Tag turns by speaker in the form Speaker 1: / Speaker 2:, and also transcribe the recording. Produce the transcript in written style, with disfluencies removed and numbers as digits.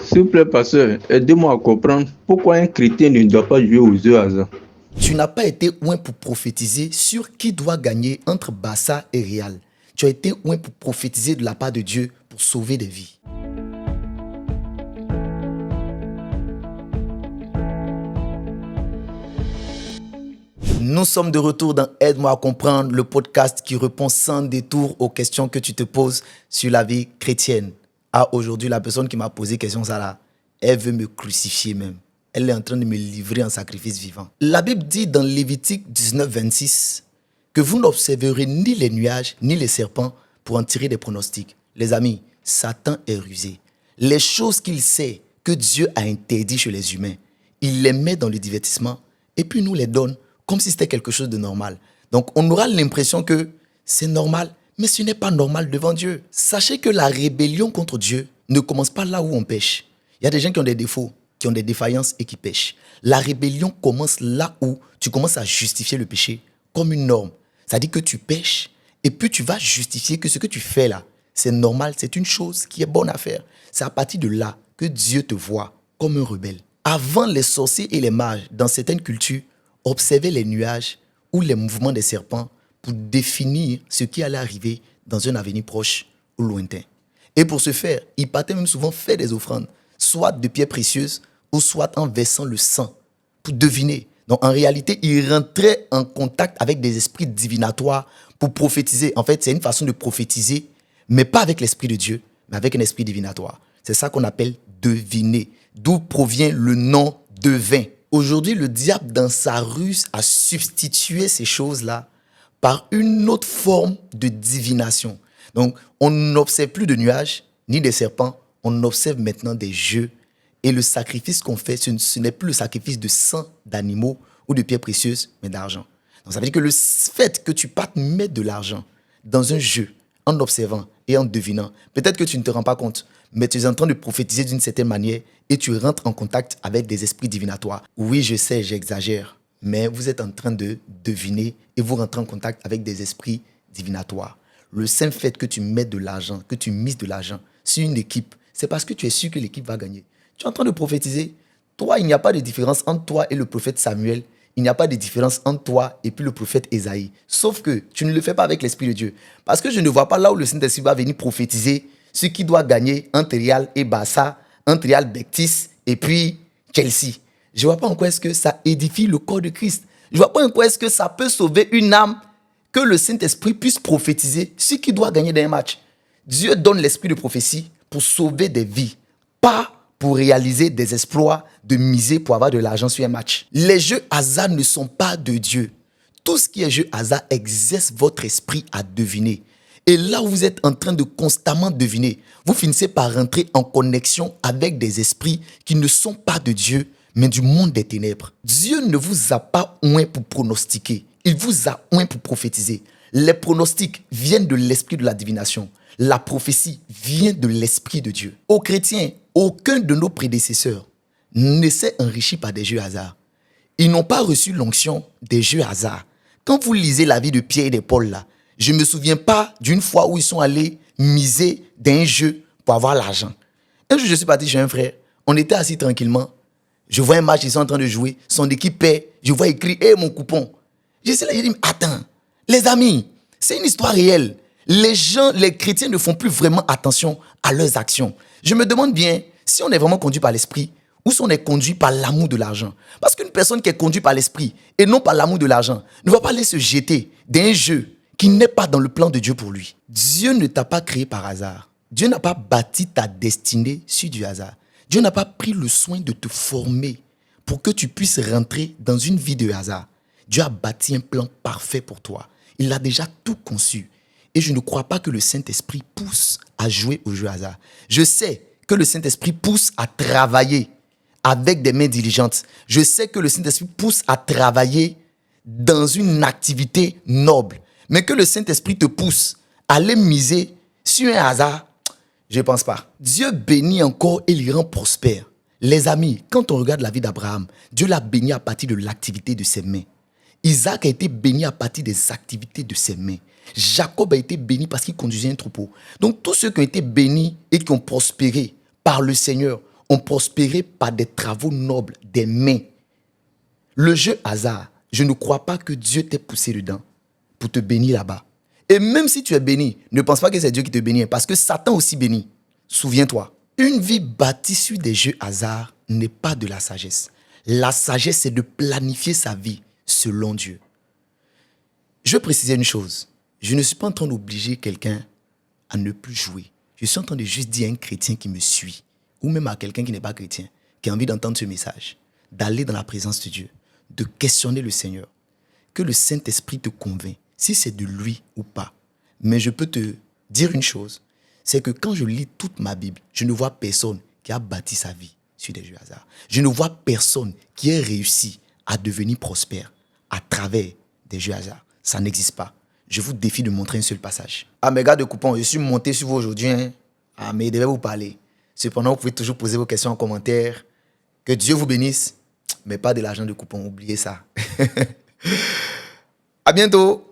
Speaker 1: S'il vous plaît, pasteur, aidez-moi à comprendre pourquoi un chrétien ne doit pas jouer aux jeux hasard.
Speaker 2: Tu n'as pas été oint pour prophétiser sur qui doit gagner entre Barça et Real. Tu as été oint pour prophétiser de la part de Dieu pour sauver des vies. Nous sommes de retour dans Aide-moi à comprendre, le podcast qui répond sans détour aux questions que tu te poses sur la vie chrétienne. Ah, aujourd'hui, la personne qui m'a posé question, ça là, elle veut me crucifier même. Elle est en train de me livrer en sacrifice vivant. La Bible dit dans Lévitique 19, 26 que vous n'observerez ni les nuages ni les serpents pour en tirer des pronostics. Les amis, Satan est rusé. Les choses qu'il sait que Dieu a interdites chez les humains, il les met dans le divertissement et puis nous les donne comme si c'était quelque chose de normal. Donc on aura l'impression que c'est normal, mais ce n'est pas normal devant Dieu. Sachez que la rébellion contre Dieu ne commence pas là où on pêche. Il y a des gens qui ont des défauts, qui ont des défaillances et qui pêchent. La rébellion commence là où tu commences à justifier le péché comme une norme. C'est-à-dire que tu pêches et puis tu vas justifier que ce que tu fais là, c'est normal, c'est une chose qui est bonne à faire. C'est à partir de là que Dieu te voit comme un rebelle. Avant, les sorciers et les mages, dans certaines cultures, observaient les nuages ou les mouvements des serpents pour définir ce qui allait arriver dans un avenir proche ou lointain. Et pour ce faire, ils partaient même souvent faire des offrandes, soit de pierres précieuses ou soit en versant le sang pour deviner. Donc en réalité, ils rentraient en contact avec des esprits divinatoires pour prophétiser. En fait, c'est une façon de prophétiser, mais pas avec l'esprit de Dieu, mais avec un esprit divinatoire. C'est ça qu'on appelle deviner, d'où provient le nom devin. Aujourd'hui, le diable, dans sa ruse, a substitué ces choses-là par une autre forme de divination. Donc, on n'observe plus de nuages, ni des serpents, on observe maintenant des jeux. Et le sacrifice qu'on fait, ce n'est plus le sacrifice de sang d'animaux ou de pierres précieuses, mais d'argent. Donc, ça veut dire que le fait que tu partes mettre de l'argent dans un jeu, en observant et en devinant, peut-être que tu ne te rends pas compte, mais tu es en train de prophétiser d'une certaine manière et tu rentres en contact avec des esprits divinatoires. Oui, je sais, j'exagère, mais vous êtes en train de deviner et vous rentrez en contact avec des esprits divinatoires. Le simple fait que tu mets de l'argent, que tu mises de l'argent sur une équipe, c'est parce que tu es sûr que l'équipe va gagner. Tu es en train de prophétiser. Toi, il n'y a pas de différence entre toi et le prophète Samuel. Il n'y a pas de différence entre toi et puis le prophète Ésaïe. Sauf que tu ne le fais pas avec l'Esprit de Dieu. Parce que je ne vois pas là où le Saint-Esprit va venir prophétiser ce qui doit gagner entre Real et Barça, entre Real Betis et puis Chelsea. Je ne vois pas en quoi est-ce que ça édifie le corps de Christ. Je ne vois pas en quoi est-ce que ça peut sauver une âme que le Saint-Esprit puisse prophétiser ce qui doit gagner dans un match. Dieu donne l'esprit de prophétie pour sauver des vies, pas pour réaliser des exploits, de miser pour avoir de l'argent sur un match. Les jeux hasard ne sont pas de Dieu. Tout ce qui est jeu hasard exerce votre esprit à deviner. Et là où vous êtes en train de constamment deviner, vous finissez par rentrer en connexion avec des esprits qui ne sont pas de Dieu, mais du monde des ténèbres. Dieu ne vous a pas oint pour pronostiquer. Il vous a oint pour prophétiser. Les pronostics viennent de l'esprit de la divination. La prophétie vient de l'esprit de Dieu. Aux chrétiens, aucun de nos prédécesseurs ne s'est enrichi par des jeux hasard. Ils n'ont pas reçu l'onction des jeux hasard. Quand vous lisez la vie de Pierre et de Paul, là, je ne me souviens pas d'une fois où ils sont allés miser d'un jeu pour avoir l'argent. Un jour, je suis parti chez un frère. On était assis tranquillement. Je vois un match, ils sont en train de jouer. Son équipe perd. Je vois écrit « Hé, mon coupon ». J'essaie là, je dis « Attends, les amis, c'est une histoire réelle. Les gens, les chrétiens ne font plus vraiment attention à leurs actions. Je me demande bien si on est vraiment conduit par l'esprit ou si on est conduit par l'amour de l'argent. Parce qu'une personne qui est conduite par l'esprit et non par l'amour de l'argent ne va pas aller se jeter d'un jeu qui n'est pas dans le plan de Dieu pour lui. Dieu ne t'a pas créé par hasard. Dieu n'a pas bâti ta destinée sur du hasard. Dieu n'a pas pris le soin de te former pour que tu puisses rentrer dans une vie de hasard. Dieu a bâti un plan parfait pour toi. Il a déjà tout conçu. Et je ne crois pas que le Saint-Esprit pousse à jouer au jeu hasard. Je sais que le Saint-Esprit pousse à travailler avec des mains diligentes. Je sais que le Saint-Esprit pousse à travailler dans une activité noble. Mais que le Saint-Esprit te pousse à aller miser sur un hasard, je ne pense pas. Dieu bénit encore et il rend prospère. Les amis, quand on regarde la vie d'Abraham, Dieu l'a béni à partir de l'activité de ses mains. Isaac a été béni à partir des activités de ses mains. Jacob a été béni parce qu'il conduisait un troupeau. Donc tous ceux qui ont été bénis et qui ont prospéré par le Seigneur ont prospéré par des travaux nobles, des mains. Le jeu hasard, je ne crois pas que Dieu t'ait poussé dedans pour te bénir là-bas. Et même si tu es béni, ne pense pas que c'est Dieu qui te bénit, parce que Satan aussi bénit. Souviens-toi, une vie bâtie sur des jeux hasard n'est pas de la sagesse. La sagesse, c'est de planifier sa vie selon Dieu. Je veux préciser une chose. Je ne suis pas en train d'obliger quelqu'un à ne plus jouer. Je suis en train de juste dire à un chrétien qui me suit, ou même à quelqu'un qui n'est pas chrétien, qui a envie d'entendre ce message, d'aller dans la présence de Dieu, de questionner le Seigneur, que le Saint-Esprit te convainc, si c'est de lui ou pas. Mais je peux te dire une chose, c'est que quand je lis toute ma Bible, je ne vois personne qui a bâti sa vie sur des jeux hasard. Je ne vois personne qui ait réussi à devenir prospère à travers des jeux hasard. Ça n'existe pas. Je vous défie de montrer un seul passage. Ah, mes gars de coupon, je suis monté sur vous aujourd'hui. Hein. Ah, mais il devait vous parler. Cependant, vous pouvez toujours poser vos questions en commentaire. Que Dieu vous bénisse. Mais pas de l'argent de coupon, oubliez ça. À bientôt.